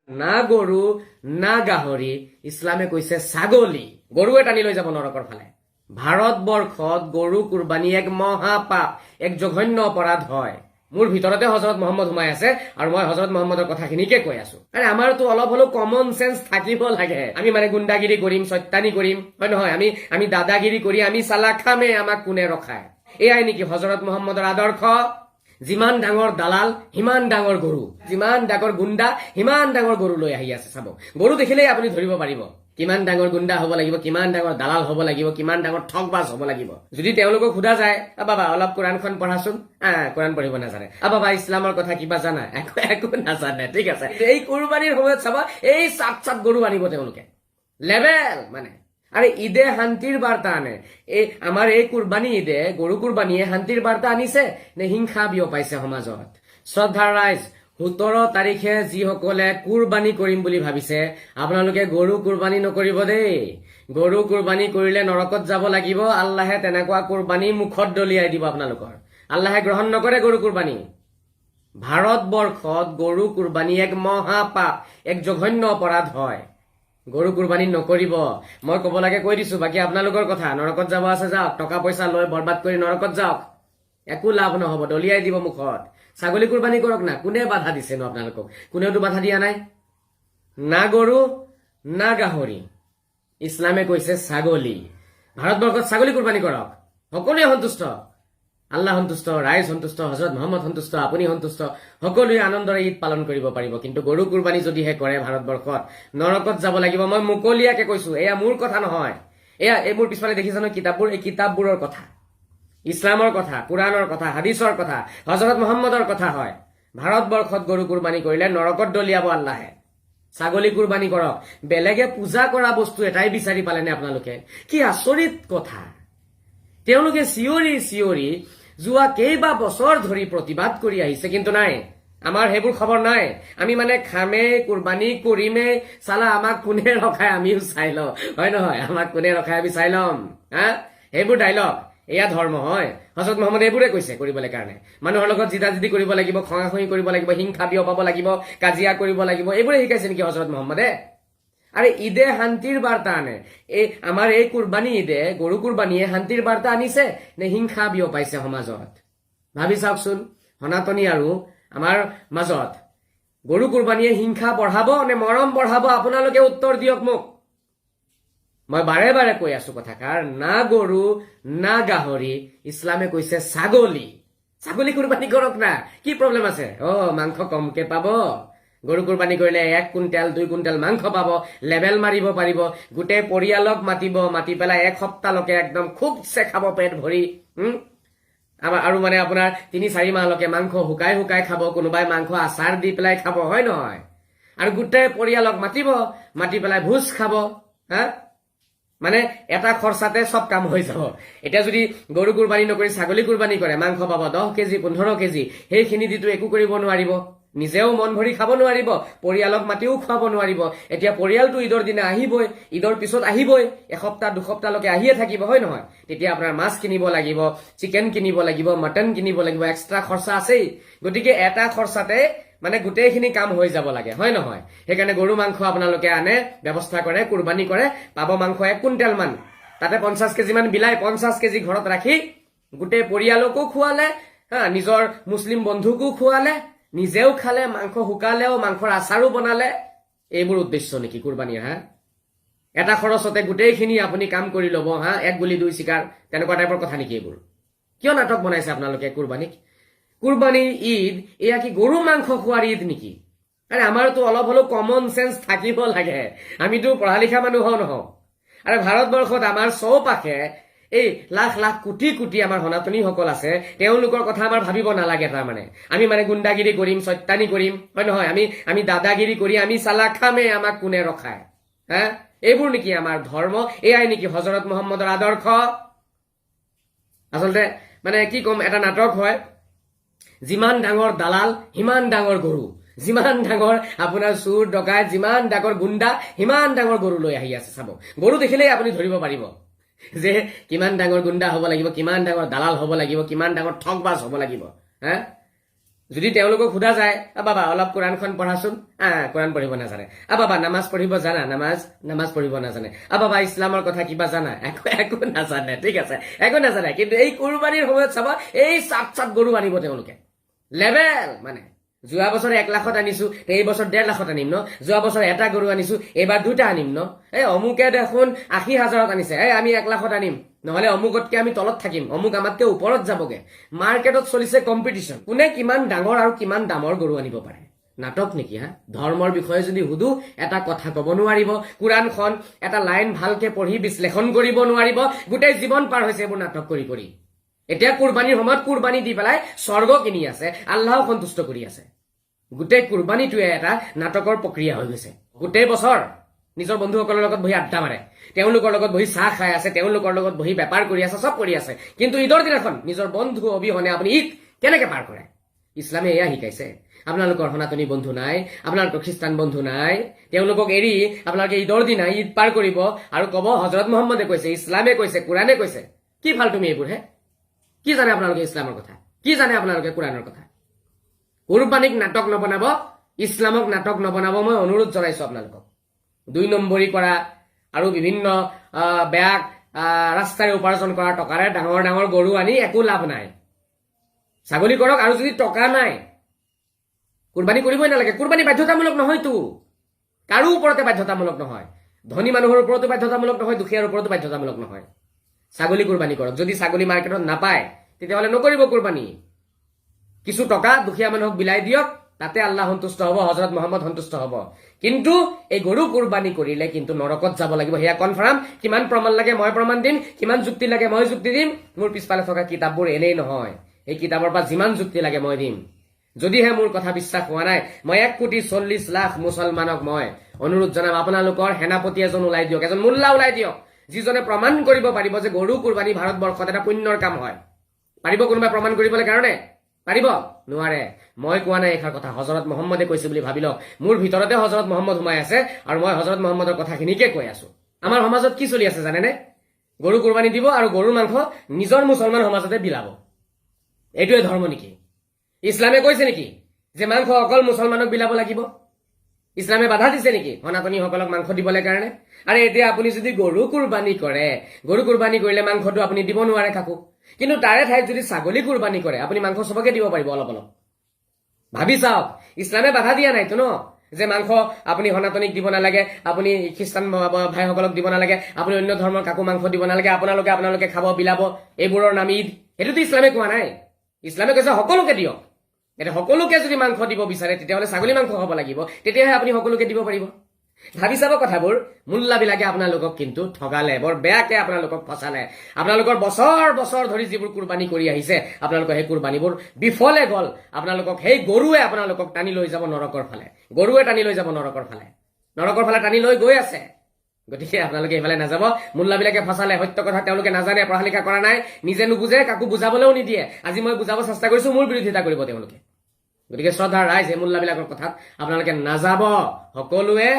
না গৰু না গাহৰি, ইছলামে কৈছে ছাগলী। গৰুৱে টানি লৈ যাব নৰকৰ ফালে। ভাৰতবৰ্ষত গৰু কুৰবানী এক মহাপাপ, এক জঘন্য অপৰাধ হয়। মোৰ ভিতৰতে হজৰত মহম্মদ সোমাই আছে আৰু মই হজৰত মহম্মদৰ কথাখিনিকে কৈ আছো। আৰে আমাৰতো অলপ হলেও কমন চেঞ্চ থাকিব লাগে। আমি মানে গুণ্ডাগিৰি কৰিম, সত্যানি কৰিম, হয় নহয়? আমি দাদাগিৰি কৰি আমি চালা খামে, আমাক কোনে ৰখায়? এয়াই নেকি হজৰত মহম্মদৰ আদৰ্শ? যিমান ডাঙৰ দালাল সিমান ডাঙৰ গৰু, যিমান ডাঙৰ গুণ্ডা সিমান ডাঙৰ গৰু লৈ আহি আছে। চাব, গৰু দেখিলেই আপুনি ধৰিব পাৰিব কিমান ডাঙৰ গুণ্ডা হব লাগিব, কিমান ডাঙৰ দালাল হব লাগিব, কিমান ডাঙৰ ঠগবাজ হব লাগিব। যদি তেওঁলোকক সোধা যায়, বাবা অলপ কোৰআনখন পঢ়াচোন, কোৰআন পঢ়িব নাজানে। বাবা ইছলামৰ কথা কিবা জানা? একো নাজানে। ঠিক আছে, এই কুৰবানীৰ সময়ত চাব, এই চাপ গৰু আনিব তেওঁলোকে, লেভেল মানে। আৰে ঈদে শান্তিৰ বাৰ্তা আনে। আমাৰ এই কুৰবানী ঈদে, গৰু কুৰবানীয়ে শান্তিৰ বাৰ্তা আনিছে নে হিংসা বিয়পাইছে সমাজত? শ্ৰদ্ধাৰ ৰাইজ, 17 তাৰিখে যিসকলে কুৰবানী কৰিম বুলি ভাবিছে, আপোনালোকে গৰু কুৰবানী নকৰিব দেই। গৰু কুৰবানী কৰিলে নৰকত যাব লাগিব। আল্লাহে তেনেকুৱা কুৰবানী মুখত দলিয়াই দিব আপোনালোকৰ। আল্লাহে গ্ৰহণ নকৰে গৰু কুৰবানী। ভাৰতবৰ্ষত গৰু কুৰবানী এক মহাপাপ, এক জঘন্য অপৰাধ হয়। গৰু কুৰবানী নকৰিব। মই কব লাগে কৈ দিছো, বাকী আপোনালোকৰ কথা। নৰকত যাব আছে যাওক, টকা পইচা লৈ বৰবাদ কৰি নৰকত যাওক, একো লাভ নহব, দলিয়াই দিব মুখত। ছাগলী কুৰবানী কৰক না, কোনে বাধা দিছে ন আপোনালোকক? কোনেওতো বাধা দিয়া নাই। না গৰু না গাহৰি, ইছলামে কৈছে ছাগলী। ভাৰতবৰ্ষত ছাগলী কুৰবানী কৰক, সকলোৱে সন্তুষ্ট। আল্লাহ সন্তুষ্ট, ৰাইজ সন্তুষ্ট, হজৰত মহম্মদ সন্তুষ্ট, আপুনি সন্তুষ্ট, সকলোৱে আনন্দৰে ঈদ পালন কৰিব পাৰিব। কিন্তু গৰু কুৰবানী যদিহে কৰে ভাৰতবৰ্ষত, নৰকত যাব লাগিব। মই মুকলিয়াকে কৈছো, এয়া মোৰ কথা নহয়। এই মোৰ পিছফালে দেখিছে নহয় কিতাপবোৰ, এই কিতাপবোৰৰ কথা, ইছলামৰ কথা, কোৰআনৰ কথা, হাদিছৰ কথা, হজৰত মহম্মদৰ কথা হয়। ভাৰতবৰ্ষত গৰু কুৰবানী কৰিলে নৰকত দলিয়াব আল্লাহে। ছাগলী কুৰবানী কৰক। বেলেগে পূজা কৰা বস্তু এটাই বিচাৰি পালেনে আপোনালোকে? কি আচৰিত কথা। তেওঁলোকে চিঞৰি যোৱা কেইবা বছৰ ধৰি প্ৰতিবাদ কৰি আহিছে, কিন্তু নাই, আমাৰ সেইবোৰ খবৰ নাই। আমি মানে খামে, কুৰবানী কৰিমে, চালা আমাক কোনে ৰখায় আমিও চাই লওঁ, হয় নহয়? আমাক কোনে ৰখায় আমি চাই ল'ম। সেইবোৰ ডাইলগ, এয়া ধৰ্ম হয়? হজৰত মহম্মদ এইবোৰে কৈছে কৰিবলৈ কাৰণে। মানুহৰ লগত জিদাজিদি কৰিব লাগিব, খঙাখঙি কৰিব লাগিব, হিংসা বিয়পাব লাগিব, কাজিয়া কৰিব লাগিব, এইবোৰে শিকাইছে নেকি হজৰত মহম্মদে? আৰে ঈদে শান্তিৰ বাৰ্তা আনে। আমাৰ এই কুৰবানী ঈদে, গৰু কুৰবানীয়ে শান্তিৰ বাৰ্তা আনিছে নে হিংসা বিয়পাইছে সমাজত? ভাবি চাওকচোন। সনাতনী আৰু আমাৰ মাজত গৰু কুৰবানীয়ে হিংসা বঢ়াব নে মৰম বঢ়াব? আপোনালোকে উত্তৰ দিয়ক মোক। মই বাৰে বাৰে কৈ আছো কথাষাৰ, না গৰু না গাহৰি, ইছলামে কৈছে ছাগলী। ছাগলী কুৰবানী কৰক না, কি প্ৰব্লেম আছে? মাংস কমকে পাব। গৰু কুৰবানী কৰিলে 1 কুইণ্টেল 2 কুইণ্টেল মাংস পাব, লেবেল মাৰিব পাৰিব, গোটেই পৰিয়ালক মাতি পেলাই 1 সপ্তাহলৈকে একদম খুবছে খাব পেট ভৰি। আৰু মানে আপোনাৰ 3-4 মাহলৈকে মাংস শুকাই খাব, কোনোবাই মাংস আচাৰ দি পেলাই খাব, হয় নহয়? আৰু গোটেই পৰিয়ালক মাতি পেলাই ভোজ খাব। মানে এটা খৰচাতে সব কাম হৈ যাব। এতিয়া যদি গৰু কুৰবানী নকৰি ছাগলী কুৰবানী কৰে, মাংস পাব 10 কেজি 15 কেজি, সেইখিনি দিটো একো কৰিব নোৱাৰিব, নিজেও মন ভৰি খাব নোৱাৰিব, পৰিয়ালক মাতিও খুৱাব নোৱাৰিব। এতিয়া পৰিয়ালটো ঈদৰ দিনা আহিবই, ঈদৰ পিছত আহিবই, 1 সপ্তাহ 2 সপ্তাহলৈকে আহিয়ে থাকিব, হয় নহয়? তেতিয়া আপোনাৰ মাছ কিনিব লাগিব, চিকেন কিনিব লাগিব, মটন কিনিব লাগিব, এক্সট্ৰা খৰচা আছেই। গতিকে এটা খৰচাতে মানে গোটেইখিনি কাম হৈ যাব লাগে, হয় নহয়? সেইকাৰণে গৰু মাংস আপোনালোকে আনে, ব্যৱস্থা কৰে, কুৰবানী কৰে, পাব মাংস 1 কুইণ্টেল মান, তাতে 50 কেজি মান বিলাই 50 কেজি ঘৰত ৰাখি গোটেই পৰিয়ালকো খুৱালে, নিজৰ মুছলিম বন্ধুকো খুৱালে, নিজেও খালে, মাংস শুকালেও, মাংসৰ আচাৰো বনালে। এইবোৰ উদ্দেশ্য নেকি কুৰবানীৰ? এটা খৰচতে গোটেইখিনি আপুনি কাম কৰি ল'ব, 1 গুলি 2 চিকাৰ, তেনেকুৱা টাইপৰ কথা নেকি এইবোৰ? কিয় নাটক বনাইছে আপোনালোকে কুৰবানীক? কুৰবানীৰ ঈদ এয়া কি গৰু মাংস খোৱাৰ ঈদ নেকি? আৰে আমাৰতো অলপ হলেও কমন চেঞ্চ থাকিব লাগে। আমিতো পঢ়া লিখা মানুহ নহওঁ। আৰু ভাৰতবৰ্ষত আমাৰ চৌপাশে এই লাখ লাখ কোটি আমাৰ সনাতনীসকল আছে, তেওঁলোকৰ কথা আমাৰ ভাবিব নালাগে। তাৰমানে আমি মানে গুণ্ডাগিৰি কৰিম, সত্যানি কৰিম, হয় নহয়? আমি দাদাগিৰি কৰি আমি চালা খামে, আমাক কোনে ৰখায়? এইবোৰ নেকি আমাৰ ধৰ্ম? এয়াই নেকি হজৰত মহম্মদৰ আদৰ্শ? আচলতে মানে কি কম, এটা নাটক হয়। যিমান ডাঙৰ দালাল সিমান ডাঙৰ গৰু, যিমান ডাঙৰ আপোনাৰ চুৰ ডকাইত, যিমান ডাঙৰ গুণ্ডা সিমান ডাঙৰ গৰু লৈ আহি আছে। চাব, গৰু দেখিলেই আপুনি ধৰিব পাৰিব যে কিমান ডাঙৰ গুণ্ডা হ'ব লাগিব, কিমান ডাঙৰ দালাল হ'ব লাগিব, কিমান ডাঙৰ ঠগবাজ হ'ব লাগিব। যদি তেওঁলোকক সোধা যায় বাবা অলপ কোৰাণখন পঢ়াচোন কোৰাণ পঢ়িব নাজানে বাবা নামাজ পঢ়িব জানা নামাজ পঢ়িব নাজানে বাবা ইছলামৰ কথা কিবা জানা একো নাজানে ঠিক আছে একো নাজানে কিন্তু এই কুৰবানীৰ সময়ত চাব এই চাপ গৰু আনিব তেওঁলোকে লেভেল মানে যোৱা বছৰ 1 লাখত আনিছো এই বছৰ 1.5 লাখত আনিম ন যোৱা বছৰ এটা গৰু আনিছো এইবাৰ 2টা আনিম ন এই অমুকে দেখোন 80,000ত আনিছে আমি 1 লাখত আনিম নহলে অমুকতকে আমি তলত থাকিম অমুক আমাতকে ওপৰত যাবগে মাৰ্কেটত চলিছে কম্পিটিশন কোনে কিমান ডাঙৰ আৰু কিমান দামৰ গৰু আনিব পাৰে নাটক নেকি ধৰ্মৰ বিষয়ে যদি হুদু এটা কথা কব নোৱাৰিব কুৰাণখন এটা লাইন ভালকে পঢ়ি বিশ্লেষণ কৰিব নোৱাৰিব গোটেই জীৱন পাৰ হৈছে এইবোৰ নাটক কৰি এতিয়া কুৰবানীৰ সময়ত কুৰবানী দি পেলাই স্বৰ্গ কিনি আছে আল্লাহও সন্তুষ্ট কৰি আছে গোটেই কুৰবানীটোৱে এটা নাটকৰ প্ৰক্ৰিয়া হৈ গৈছে গোটেই বছৰ নিজৰ বন্ধুসকলৰ লগত বহি আড্ডা মাৰে তেওঁলোকৰ লগত বহি চাহ খাই আছে তেওঁলোকৰ লগত বহি বেপাৰ কৰি আছে সব কৰি আছে কিন্তু ঈদৰ দিনাখন নিজৰ বন্ধু অবিহনে আপুনি ঈদ কেনেকে পাৰ কৰে ইছলামে এয়া শিকাইছে আপোনালোকৰ সনাতনী বন্ধু নাই আপোনালোকৰ খ্ৰীষ্টান বন্ধু নাই তেওঁলোকক এৰি আপোনালোকে ঈদৰ দিনা ঈদ পাৰ কৰিব আৰু কব হযৰত মুহাম্মদে কৈছে ইছলামে কৈছে কুৰাণে কৈছে কি ভাল তুমি এইবোৰ কি জানে আপোনালোকে ইছলামৰ কথা কি জানে আপোনালোকে কুৰাণৰ কথা কুৰবানীক নাটক নবনাব ইছলামক নাটক নবনাব মই অনুৰোধ জনাইছো আপোনালোকক 2 নম্বৰী কৰা আৰু বিভিন্ন বেয়া ৰাস্তাৰে উপাৰ্জন কৰা টকাৰে ডাঙৰ গৰু আনি একো লাভ নাই ছাগলী কৰক আৰু যদি টকা নাই কুৰবানী কৰিবই নালাগে কুৰবানী বাধ্যতামূলক নহয়তো কাৰো ওপৰতে বাধ্যতামূলক নহয় ধনী মানুহৰ ওপৰতো বাধ্যতামূলক নহয় দুখীয়াৰ ওপৰতো বাধ্যতামূলক নহয় ছাগলী কুৰবানী কৰক যদি ছাগলী মাৰ্কেটত নাপায় তেতিয়াহলে নকৰিব কুৰবানী কিছু টকা দুখীয়া মানুহক বিলাই দিয়ক তাতে আল্লাহ সন্তুষ্ট হ'ব হযৰত মুহাম্মদ সন্তুষ্ট হ'ব কিন্তু এই গৰু কুৰবানী কৰিলে কিন্তু নৰকত যাব লাগিব হেয়া কনফাৰ্ম কিমান প্ৰমাণ লাগে মই প্ৰমাণ দিম কিমান যুক্তি লাগে মই যুক্তি দিম মোৰ পিছফালে থকা কিতাপবোৰ এনেই নহয় এই কিতাপৰ পৰা যিমান যুক্তি লাগে মই দিম যদিহে মোৰ কথা বিশ্বাস হোৱা নাই মই 1,40,00,000 মুছলমানক মই অনুৰোধ জনাম আপোনালোকৰ সেনাপতি এজন ওলাই দিয়ক এজন মুল্লা ওলাই দিয়ক যিজনে প্ৰমাণ কৰিব পাৰিব যে গৰু কুৰবানী ভাৰতবৰ্ষত এটা পুণ্যৰ কাম হয় পাৰিব কোনোবা প্ৰমাণ কৰিবলৈ কাৰণে পাৰিব নোৱাৰে মই কোৱা নাই এখাৰ কথা হযৰত মুহাম্মদে কৈছে বুলি ভাবি লওক মোৰ ভিতৰতে হযৰত মুহাম্মদ সোমাই আছে আৰু মই হযৰত মুহাম্মদৰ কথাখিনিকে কৈ আছো আমাৰ সমাজত কি চলি আছে জানেনে গৰু কুৰবানী দিব আৰু গৰুৰ মাংস নিজৰ মুছলমান সমাজতে বিলাব এইটোৱে ধৰ্ম নেকি ইছলামে কৈছে নেকি যে মাংস অকল মুছলমানক বিলাব লাগিব ইছলামে বাধা দিছে নেকি সনাতনীসকলক মাংস দিবলৈ কাৰণে আৰু এতিয়া আপুনি যদি গৰু কুৰবানী কৰে গৰু কুৰবানী কৰিলে মাংসটো আপুনি দিব নোৱাৰে কাকো কিন্তু তাৰে ঠাইত যদি ছাগলী কুৰবানী কৰে আপুনি মাংস সবকে দিব পাৰিব অলপ ভাবি চাওক ইছলামে বাধা দিয়া নাইতো ন যে মাংস আপুনি সনাতনীক দিব নালাগে আপুনি খ্ৰীষ্টান ভাইসকলক দিব নালাগে আপুনি অন্য ধৰ্মৰ কাকো মাংস দিব নালাগে আপোনালোকে খাব বিলাব এইবোৰৰ নাম ঈদ এইটোতো ইছলামে কোৱা নাই ইছলামে কৈছে সকলোকে দিয়ক এটা সকলোকে যদি মাংস দিব বিচাৰে তেতিয়াহলে ছাগলী মাংস হ'ব লাগিব তেতিয়াহে আপুনি সকলোকে দিব পাৰিব ভাবি চাব কথাবোৰ মুল্লাবিলাকে আপোনালোকক কিন্তু ঠগালে বৰ বেয়াকে আপোনালোকক ফচালে আপোনালোকৰ বছৰ ধৰি যিবোৰ কুৰবানী কৰি আহিছে আপোনালোকৰ সেই কুৰবানীবোৰ বিফলে গল আপোনালোকক সেই গৰুৱে আপোনালোকক টানি লৈ যাব নৰকৰ ফালে নৰকৰ ফালে টানি লৈ গৈ আছে গতিকে আপোনালোকে এইফালে নাযাব মুল্লাবিলাকে ফচালে সত্য কথা তেওঁলোকে নাজানে পঢ়া লিখা কৰা নাই নিজে নুবুজে কাকো বুজাবলৈও নিদিয়ে আজি মই বুজাব চেষ্টা কৰিছো মোৰ বিৰোধিতা কৰিব তেওঁলোকে গতিকে শ্ৰদ্ধাৰ ৰাইজ এই মুল্লাবিলাকৰ কথাত আপোনালোকে নাযাব সকলোৱে